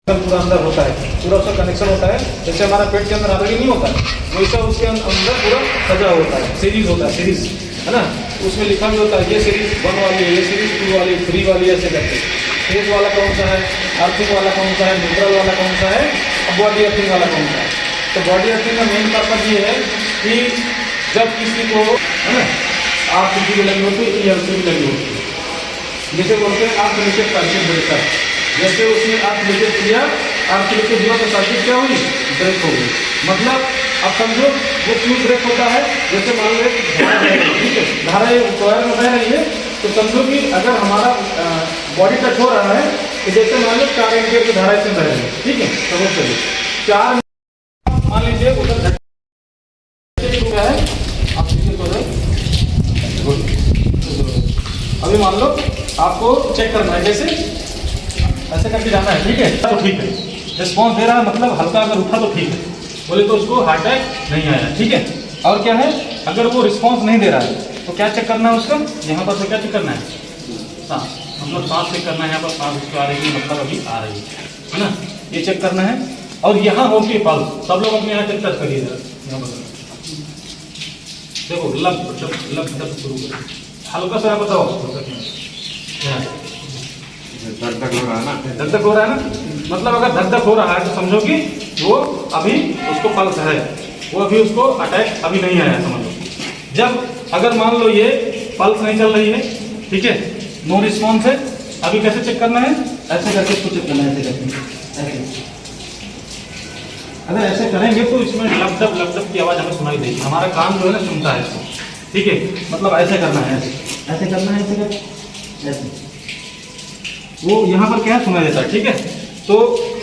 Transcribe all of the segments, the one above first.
पूरा अंदर होता है, पूरा उसका कनेक्शन होता है। जैसे हमारा पेट के अंदर आगे नहीं होता है, वैसा उसके अंदर पूरा सजा होता है, सीरीज होता है, सीरीज है ना। उसमें लिखा भी होता है ये सीरीज 1 वाली है, ये सीरीज 2 वाली, 3 वाली, ऐसे करके। फेज वाला कौन सा है, अर्थिंग वाला कौन सा है, न्यूट्रल वाला कौन सा है, बॉडी अर्थिंग वाला कौन सा है। तो बॉडी अर्थिंग का मेन पर्पज ये है कि जब किसी को है ना आग किसी को लगी होती है या उसकी लगी होती है, जैसे बोलते हैं आग नीचे सर्किट ब्रेकर, जैसे उसने आग लीकेज किया, आग लीकेज हुआ तो सर्किट क्या हुई, ब्रेक हो गई। मतलब अब समझो वो क्यों ब्रेक होता है, जैसे मान लो धारा बह रही है, ठीक है, धारा ये कॉइल में बह रही है, तो समझो कि अगर हमारा बॉडी टच हो रहा है तो जैसे मान लो 4 एम्पियर की धारा इसमें बह रही है, ठीक है। समझ चलिए 4 मान लीजिए उधर है, आप अभी मान लो आपको चेक करना है, जैसे ऐसे करके जाना है, ठीक है, तो ठीक है। रिस्पॉन्स दे रहा है मतलब हल्का अगर उठा तो ठीक है, बोले तो उसको हार्ट अटैक नहीं आया, ठीक है। और क्या है, अगर वो रिस्पॉन्स नहीं दे रहा है तो क्या चेक करना है उसका, यहाँ पर से क्या चेक करना है, सांस, मतलब सांस चेक करना है। यहाँ पर सांस उसको आ रही है, मतलब अभी आ रही है ना, ये चेक करना है। और यहाँ होती है पल्स, सब लोग अपने यहाँ चेक टच करिए जरा, यहाँ पर देखो लब शुरू करो, हल्का सा बताओ धक धक हो रहा है ना, धक धक हो रहा है ना, मतलब अगर धक धक हो रहा है तो समझो कि वो अभी उसको पल्स है, वो अभी उसको अटैक अभी नहीं आया, समझ लो। जब अगर मान लो ये पल्स नहीं चल रही है, ठीक है, नो रिस्पॉन्स है, अभी कैसे चेक करना है, ऐसे करके इसको चेक करना है, ऐसे करके ऐसे। अगर ऐसे करेंगे तो इसमें लपडप की आवाज़ हमें सुनाई देगी, हमारा कान जो है ना सुनता है इसको, ठीक है। मतलब ऐसे करना है, ऐसे करना है, ऐसे कर ऐसे, वो यहाँ पर क्या सुना देता है, ठीक है। तो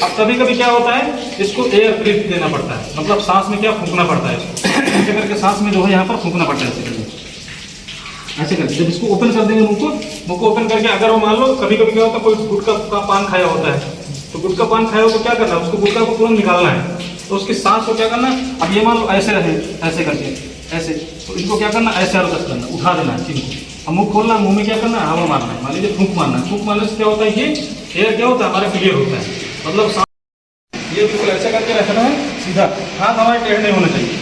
अब कभी कभी क्या होता है, इसको एयर ब्रीथ देना पड़ता है, मतलब सांस में क्या फूंकना पड़ता है, ऐसे करके सांस में जो है यहाँ पर फूंकना पड़ता है, ऐसे करके। जब इसको ओपन कर देंगे मुंह को ओपन करके, अगर वो मान लो कभी कभी क्या होता है, कोई गुटखा का पान खाया होता है, तो गुटखा पान खाया हो तो क्या करना है, उसको गुटखा को तुरंत निकालना है, तो उसकी सांस को क्या करना, अब ये मान लो ऐसे रहे, ऐसे करके ऐसे, तो इनको क्या करना, ऐसे एडजस्ट करना, उठा देना है इनको। अब मुंह खोलना, मुंह में क्या करना है, हवा मारना है, मान लीजिए फूंक मारना है। फूंक मारने से क्या होता है, ये एयर क्या होता है हमारा क्लियर होता है, मतलब ये बिल्कुल ऐसे करके रखना है सीधा, हाथ हमारे टेढ़े नहीं होने चाहिए।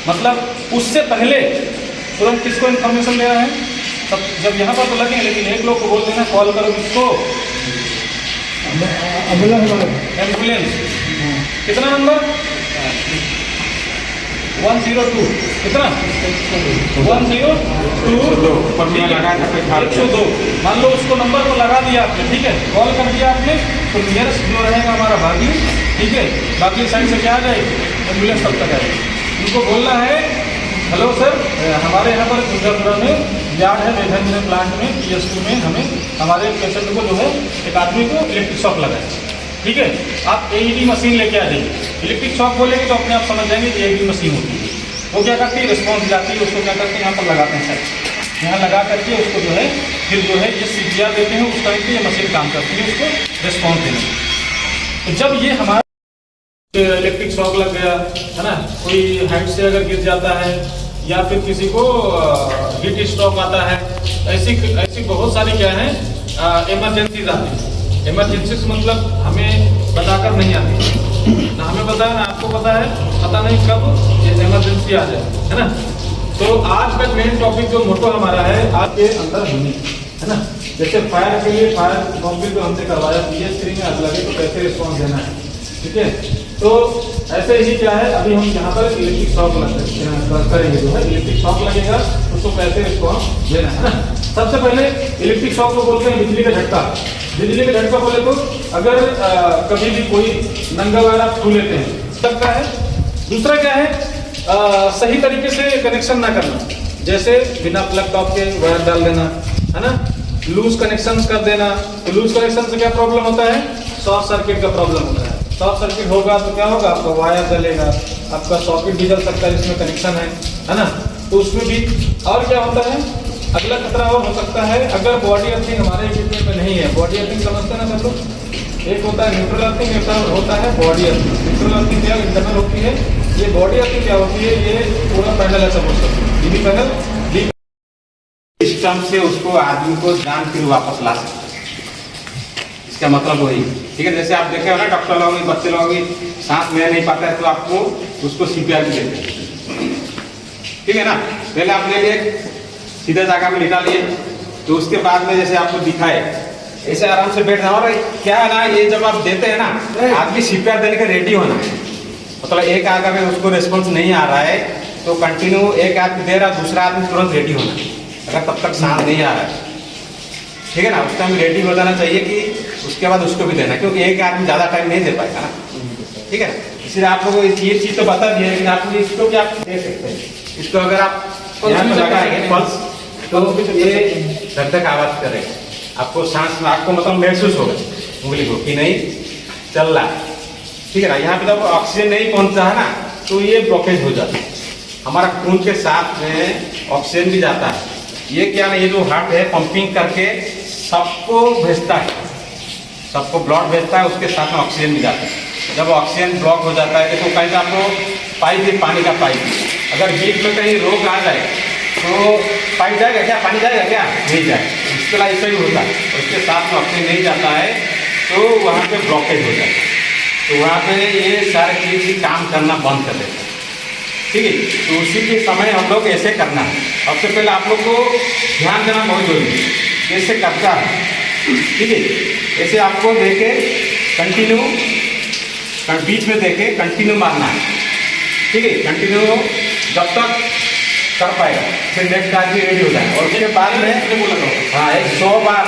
मतलब उससे पहले तुरंत किसको इन्फॉर्मेशन देना है, तब जब यहाँ पर तो लगे, लेकिन एक लोग को बोल देना कॉल करो किसको, एम्बुलेंस। कितना नंबर 102, कितना 102 102, मान लो उसको नंबर को लगा दिया आपने, ठीक है, कॉल कर दिया आपने, तो नियरेस्ट जो रहेगा हमारा बागी, ठीक है, बाकी साइड से क्या आ जाए, एम्बुलेंस तब तक आएगी। उनको बोलना है हेलो सर, हमारे यहाँ पर दुर्गापुरा में यार्ड है, वेधन प्लांट में PSU में हमें हमारे पेशेंट को जो है एक आदमी को इलेक्ट्रिक शॉक लगा है, ठीक है, आप AED मशीन लेके आ जाइए। इलेक्ट्रिक शॉक बोलेंगे तो अपने आप समझ जाएंगे कि AED मशीन होती है, वो क्या करती है, रिस्पॉन्स जाती है, उसको क्या करते हैं यहाँ पर लगाते हैं सर, यहाँ लगा करके उसको जो है फिर जो है ये CPR देते हैं, उस टाइम पर ये मशीन काम करती है उसको रिस्पॉन्स देने। तो जब ये हमारा इलेक्ट्रिक शॉक लग गया है ना, कोई हाइट से अगर गिर जाता है, या फिर किसी को हीट स्ट्रोक आता है, ऐसी बहुत सारी क्या है इमरजेंसीज आती है। इमरजेंसीज मतलब हमें बताकर नहीं आती ना, हमें पता है ना आपको पता है, पता नहीं कब ये इमरजेंसी आ जाए, है ना। तो आज का मेन टॉपिक जो मोटो हमारा है आज के अंदर होनी है ना, जैसे फायर के लिए फायर कॉम्पिट जो हमसे करवाया, PS3 में आग लगे तो कैसे रिस्पॉन्स देना है, ठीक है। तो ऐसे ही क्या है, अभी हम यहाँ पर इलेक्ट्रिक शॉक करेंगे, जो है इलेक्ट्रिक शॉक लगेगा उसको कैसे रिस्पॉन्स देना है ना। सबसे पहले इलेक्ट्रिक शॉक को बोलते हैं बिजली का झटका। बिजली का झटका बोले तो अगर कभी भी कोई नंगा वगैरह छू लेते हैं सकता है। दूसरा क्या है, सही तरीके से कनेक्शन ना करना, जैसे बिना प्लग टॉप के वायर डाल देना, है ना, लूज कनेक्शन कर देना। तो लूज कनेक्शन से क्या प्रॉब्लम होता है, शॉर्ट सर्किट का प्रॉब्लम होता है। शॉर्ट सर्किट होगा तो क्या होगा, आपका वायर जलेगा, आपका सॉकेट भी जल सकता है जिसमें कनेक्शन है ना। तो उसमें भी और क्या होता है, अगला खतरा और हो सकता है, अगर बॉडी अर्थिंग हमारे इक्विपमेंट में नहीं है। बॉडी अर्थिंग समझते हैं ना सब लोग, एक होता है न्यूट्रल अर्थिंग, एक होता है बॉडी अर्थिंग। न्यूट्रल अर्थिंग क्या इंटरनल होती है, ये बॉडी अर्थिंग क्या होती है, ये पूरा पैनल ऐसा बोल सकते हैं, DB पैनल सिस्टम से उसको आदमी को जान फिर वापस ला सकते हैं। इसका मतलब वही, ठीक है। जैसे आप देखे हो ना डॉक्टर लोग बच्चे लोग सांस ले नहीं पाता है तो आपको उसको CPR भी देते हैं, ठीक है ना। पहले आप ले लिए सीधा जगह में लिटा लिए, तो उसके बाद में जैसे आपको दिखाए ऐसे आराम से बैठ जाओ। और क्या है ना, ये जब आप देते हैं ना, आदमी CPR देने के रेडी होना है। मतलब एक अगर उसको रिस्पॉन्स नहीं आ रहा है तो कंटिन्यू एक आदमी दे रहा, दूसरा आदमी तुरंत रेडी होना है। अगर तब तक सांस नहीं आ रहा है, ठीक है ना, उस टाइम रेडी हो जाना चाहिए कि उसके बाद उसको भी देना, क्योंकि एक आदमी ज़्यादा टाइम नहीं दे पाएगा ना, ठीक है। इसलिए आप लोगों को ये चीज़ तो बता दी है, लेकिन आप इसको भी आप दे सकते हैं। इसको अगर आप यहाँ पे लगाएंगे पल्स, तो ये धक धक आवाज़ करेगा, आपको सांस में आपको मतलब महसूस होगा उंगली को कि नहीं चल रहा, ठीक है ना। यहाँ पे जब ऑक्सीजन नहीं पहुँचता है ना, तो ये ब्लॉकेज हो जाता है। हमारा खून के साथ में ऑक्सीजन भी जाता है। ये क्या ना, ये जो हार्ट है पंपिंग करके सबको भेजता है, सबको ब्लड भेजता है, उसके साथ में ऑक्सीजन भी जाता है। जब ऑक्सीजन ब्लॉक हो जाता है, देखो कहीं आपको पाइप है, पानी का पाइप, अगर बीच में कहीं रोक आ जाए तो पाइप जाएगा क्या, पानी जाएगा क्या, नहीं जाएगा। इसके लिए ऐसा ही होता है, उसके साथ में ऑक्सीजन नहीं जाता है तो वहाँ पे ब्लॉकेज हो जाता है, तो वहाँ पे ये सारे चीज़ ही काम करना बंद कर देते हैं, ठीक है। तो उसी के समय हम लोग ऐसे करना है। सबसे पहले आप लोग को ध्यान देना बहुत जरूरी है, कैसे करता है, ठीक है। ऐसे आपको देके कंटिन्यू बीच में देके कंटिन्यू मारना है, ठीक है। कंटिन्यू जब तक कर पाएगा, फिर नेक्स्ट आदमी रेडी हो जाए। और उसके बाद में हाँ 100 बार,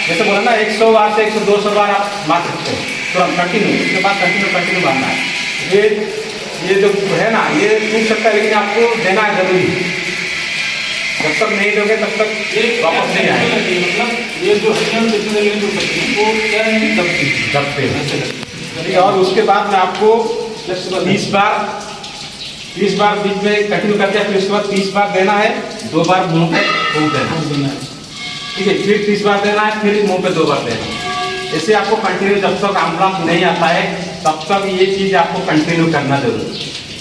जैसे बोला ना 100 बार से 100-200 बार आप मार सकते हो तुरंत कंटिन्यू। उसके बाद कंटिन्यू मारना है। ये जो है ना, ये टूट सकता है, लेकिन आपको देना है जरूरी। जब तक नहीं दोगे तब तक ये वापस नहीं आएगा। मतलब ये जो हड्डियां वो क्या है, दबते हैं। और उसके बाद में आपको 30 बार बीच में कंटिन्यू करके फिर उसके बाद 30 बार देना है, 2 बार मुंह पे फूंक देना है, ठीक है। फिर 30 बार देना है, फिर मुंह पे 2 बार देना है। ऐसे आपको कंटिन्यू जब तक एम्बुलेंस नहीं आता है तब तक ये चीज़ आपको कंटिन्यू करना जरूरी,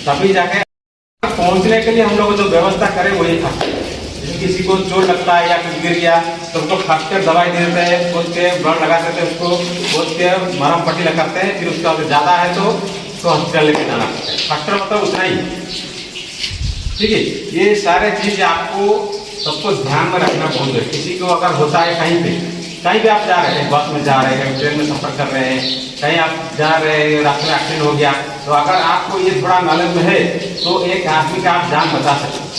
तभी जाके पहुंचने के लिए हम लोग जो व्यवस्था करें वही था। किसी को चोट लगता है या कुछ गिर गया तो उसको खास कर दवाई दे देते हैं, खोद के ब्लड लगा देते हैं, उसको खोद के मरहम पट्टी लगाते हैं। फिर उसका ज़्यादा है तो उसको हॉस्पिटल लेके जाना पड़ता है। फैक्टर मतलब उतना ही, ठीक है। ये सारे चीज़ आपको सबको ध्यान में रखना बहुत जरूरी। किसी को अगर होता है कहीं भी आप जा रहे हैं, बस में जा रहे हैं, ट्रेन में सफर कर रहे हैं, कहीं आप जा रहे हैं, रास्ते में एक्सीडेंट हो गया, तो अगर आपको ये थोड़ा नॉलेज में है तो एक आदमी का आप जान बचा सकते हैं,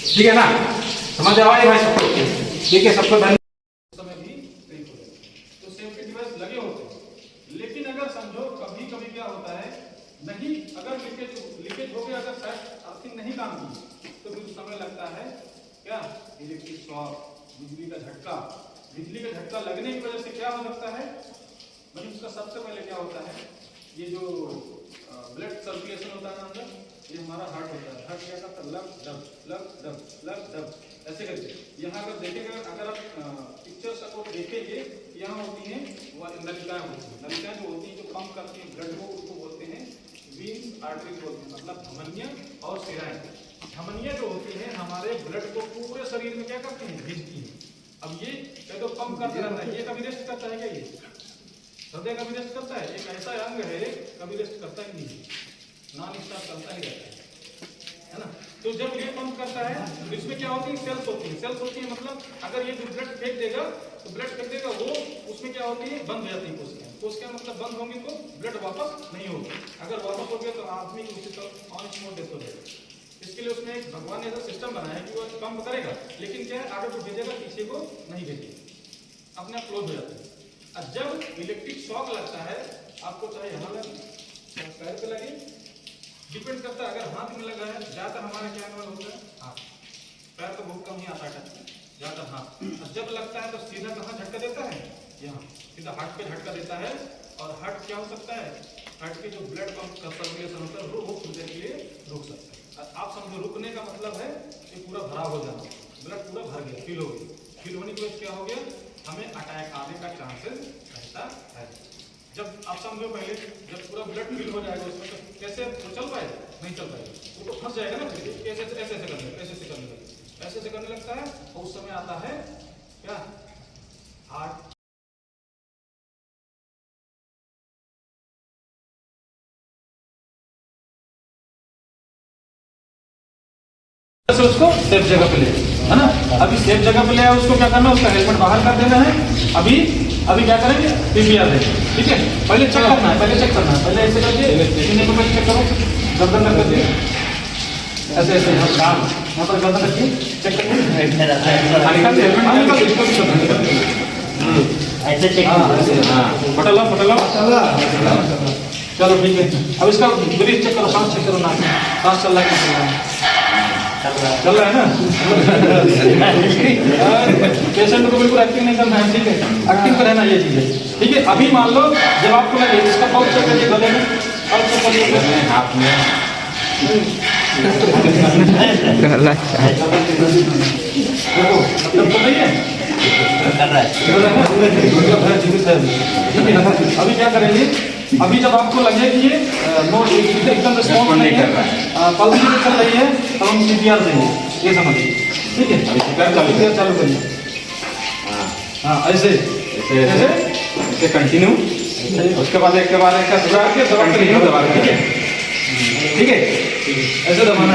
ठीक है ना। समझ आवाए भाई सबको, ठीक है। सबको समय भी सही हो जाए तो सेफ्टी डिवाइस लगे होते हैं। लेकिन अगर समझो कभी कभी क्या होता है, नहीं अगर लीकेज हो गया, अगर शायद अर्थिंग नहीं काम की तो फिर समय लगता है क्या, इलेक्ट्रिक शॉक, बिजली का झटका। बिजली का झटका लगने की वजह से क्या हो सकता है, मतलब उसका सबसे पहले क्या होता है, ये जो ब्लड सर्कुलेशन होता है ना अंदर, ये हमारा हार्ट होता है। हार्ट क्या करता है, लग दब लग दब लग दब ऐसे करके। यहाँ अगर देखेंगे, अगर आप पिक्चर्स को देखेंगे, यहाँ होती हैं नलिकाएं होती हैं। नलिकाएं जो होती हैं जो पंप करती हैं ब्लड को, उसको बोलते हैं वेन्स, आर्टरीज बोलते हैं, मतलब धमनियां और शिराएं। धमनियां जो होती हैं हमारे ब्लड को पूरे शरीर में क्या करती हैं, भेजती हैं। अब ये तो पंप करते रहता है, ये कभी रेस्ट करता है क्या, ये हृदय कभी रेस्ट करता है? एक ऐसा अंग है कभी रेस्ट करता ही नहीं, नॉन स्टॉप चलता ही रहता है ना। तो जब ये पंप करता है तो इसमें क्या होती है, सेल्स होती है। सेल्स होती है मतलब अगर ये जो ब्लड फेंक देगा तो ब्लड फेंक देगा, वो उसमें क्या होती है, बंद हो जाती है कोशिकाएं। कोशिकाएं मतलब बंद होंगी तो ब्लड वापस नहीं होगा। अगर वापस हो गया तो आदमी की उसी तरह ऑन स्पॉट डेथ हो जाएगा। इसके लिए उसने एक भगवान ने ऐसा सिस्टम बनाया है कि वो पंप करेगा, लेकिन क्या है, आगे को भेजेगा, पीछे को नहीं भेजेगा, अपने आप क्लोज हो जाता है। और जब इलेक्ट्रिक शॉक लगता है, आपको चाहे यहाँ लगे, पैर पे लगे, डिपेंड करता है। अगर हाथ में लगा है, ज्यादातर हमारे क्या होता है हाथ, पैर तो बहुत कम ही आता है, ज्यादातर हाथ। और जब लगता है तो सीधा कहाँ झटका देता है, यहाँ सीधा हार्ट पे झटका देता है। और हार्ट क्या हो सकता है, हार्ट के जो ब्लड पंप का सर्कुलेशन होता है वो थोड़ी देर के लिए रुक सकता है। आप समझो रुकने का मतलब है कि पूरा भरा हो जाना, ब्लड पूरा भर गया, फिल हो गया। फिल होने की वजह क्या हो गया, हमें अटैक आने का चांसेस रहता है। जब आप समझो पहले जब पूरा ब्लड फिल हो जाएगा उसमें तो कैसे तो चल पाएगा, नहीं चल पाएगा, वो तो फंस जाएगा ना। फिर ऐसे करने लगता है और उस समय आता है क्या, हार्ट से उसको सेफ जगह पे ले, है ना। अभी सेफ जगह पे ले आए, उसको क्या करना है, उसका हेलमेट बाहर कर देना है। अभी क्या करेंगे, पीपीआर देंगे, ठीक है। पहले चेक करना है, पहले ऐसे करके सीने पे पहले चेक करो, गर्दन रख करके ऐसे यहाँ पर गर्दन रखिए, चेक करिए, ऐसे चेक पटल लो। चलो ठीक है। अब इसका ब्रीथ चेक करो, सांस चेक करो, नाक में सांस चल रहा है, चल रहा है ना। पेशेंट को बिल्कुल एक्टिंग नहीं करना है, ठीक है, एक्टिंग पर रहना ये चीज़, ठीक है। अभी मान लो जब आपको लगे, इसका पल्स चेक करिए, गले में पल्स चेक करिए, हाथ में देखो मतलब तो नहीं है, कर रहा है। ठीक है। अभी क्या करेंगे, अभी जब आपको लगे कि ये एकदम रिस्पॉन्स नहीं कर रहा है, पल्स नहीं चल रही है, तो हम सीपीआर देंगे, ये समझिए, ठीक है। सीपीआर चालू करिए, हाँ ऐसे कंटिन्यू। उसके बाद एक के बाद एक का दबा के, ठीक है, ऐसे दबाना।